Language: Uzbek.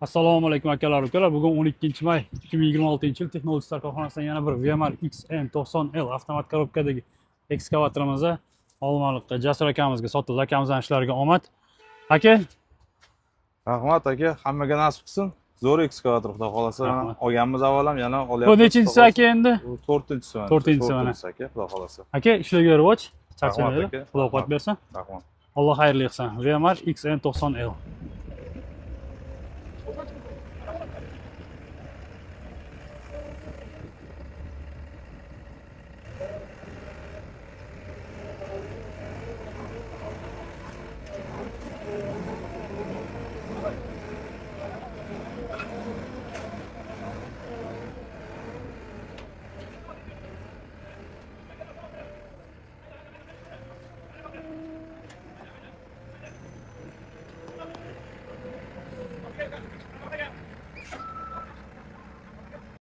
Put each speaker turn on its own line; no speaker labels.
Assalomu alaykum akalar ukalar. Bugun 12-may 2026-yil Texnologistlar korxonasidan yana bir VMR XN90L avtomat korobkadagi ekskavatorimiz Olmaliqqa Jasur akamizga sotildi. Akamizning ishlariga omad. Aka,
Rahmat aka, hammaga nasib qilsin. Zo'r ekskavator xudo xolasa.
Rahmat.
Olganmiz avval ham yana
bu
olyapmiz.
nechinchisi aka endi?
4-inchisi mana.
4-inchisi mana.
aka, xudo xolasa.
Aka, ishlarga rivoj.
Rahmat
Charchamaydi.
aka.
Xudo quvvat bersin.
Rahmat.
Alloh xayrli qilsin. VMR XN90L.